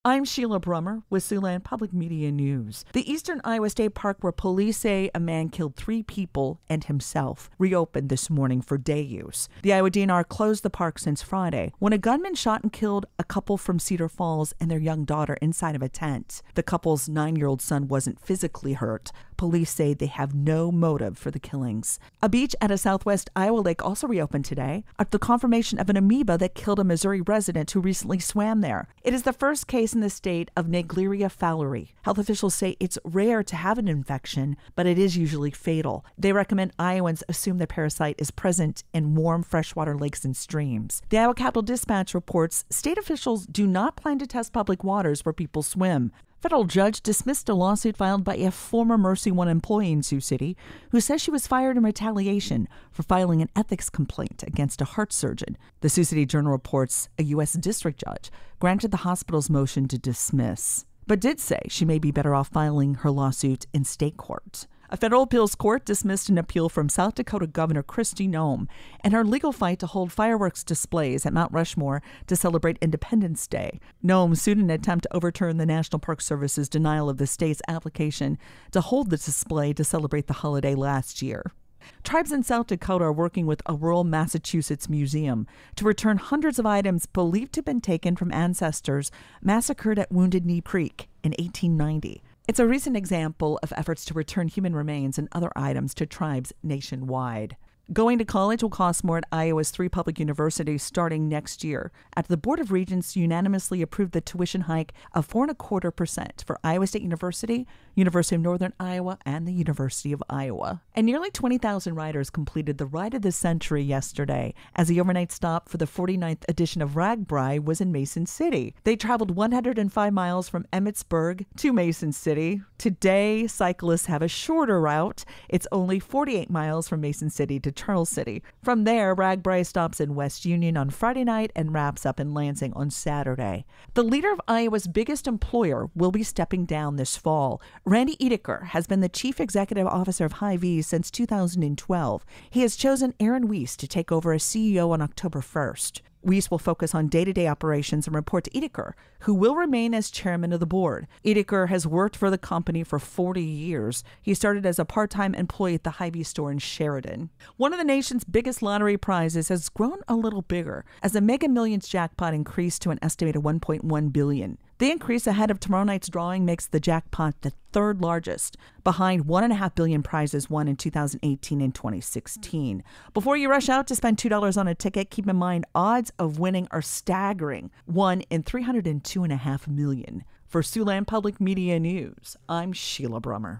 I'm Sheila Brummer with Siouxland Public Media News. The Eastern Iowa State Park, where police say a man killed 3 people and himself, reopened this morning for day use. The Iowa DNR closed the park since Friday when a gunman shot and killed a couple from Cedar Falls and their young daughter inside of a tent. The couple's 9-year-old son wasn't physically hurt. Police say they have no motive for the killings. A beach at a southwest Iowa lake also reopened today after the confirmation of an amoeba that killed a Missouri resident who recently swam there. It is the first case in the state of Naegleria fowleri. Health officials say it's rare to have an infection, but it is usually fatal. They recommend Iowans assume the parasite is present in warm freshwater lakes and streams. The Iowa Capital Dispatch reports state officials do not plan to test public waters where people swim. Federal judge dismissed a lawsuit filed by a former Mercy One employee in Sioux City who says she was fired in retaliation for filing an ethics complaint against a heart surgeon. The Sioux City Journal reports a U.S. district judge granted the hospital's motion to dismiss, but did say she may be better off filing her lawsuit in state court. A federal appeals court dismissed an appeal from South Dakota Governor Kristi Noem and her legal fight to hold fireworks displays at Mount Rushmore to celebrate Independence Day. Noem sued in an attempt to overturn the National Park Service's denial of the state's application to hold the display to celebrate the holiday last year. Tribes in South Dakota are working with a rural Massachusetts museum to return hundreds of items believed to have been taken from ancestors massacred at Wounded Knee Creek in 1890. It's a recent example of efforts to return human remains and other items to tribes nationwide. Going to college will cost more at Iowa's 3 public universities starting next year, after the Board of Regents unanimously approved the tuition hike of 4.25% for Iowa State University, University of Northern Iowa, and the University of Iowa. And nearly 20,000 riders completed the Ride of the Century yesterday, as the overnight stop for the 49th edition of RAGBRAI was in Mason City. They traveled 105 miles from Emmitsburg to Mason City. Today, cyclists have a shorter route. It's only 48 miles from Mason City to Charles City. From there, RAGBRAI stops in West Union on Friday night and wraps up in Lansing on Saturday. The leader of Iowa's biggest employer will be stepping down this fall. Randy Edeker has been the chief executive officer of Hy-Vee since 2012. He has chosen Aaron Weiss to take over as CEO on October 1st. Weiss will focus on day-to-day operations and report to Edeker, who will remain as chairman of the board. Edeker has worked for the company for 40 years. He started as a part-time employee at the Hy-Vee store in Sheridan. One of the nation's biggest lottery prizes has grown a little bigger as the Mega Millions jackpot increased to an estimated $1.1 billion. The increase ahead of tomorrow night's drawing makes the jackpot the 3rd largest, behind $1.5 billion prizes won in 2018 and 2016. Before you rush out to spend $2 on a ticket, keep in mind odds of winning are staggering. 1 in 302.5 million. For Siouxland Public Media News, I'm Sheila Brummer.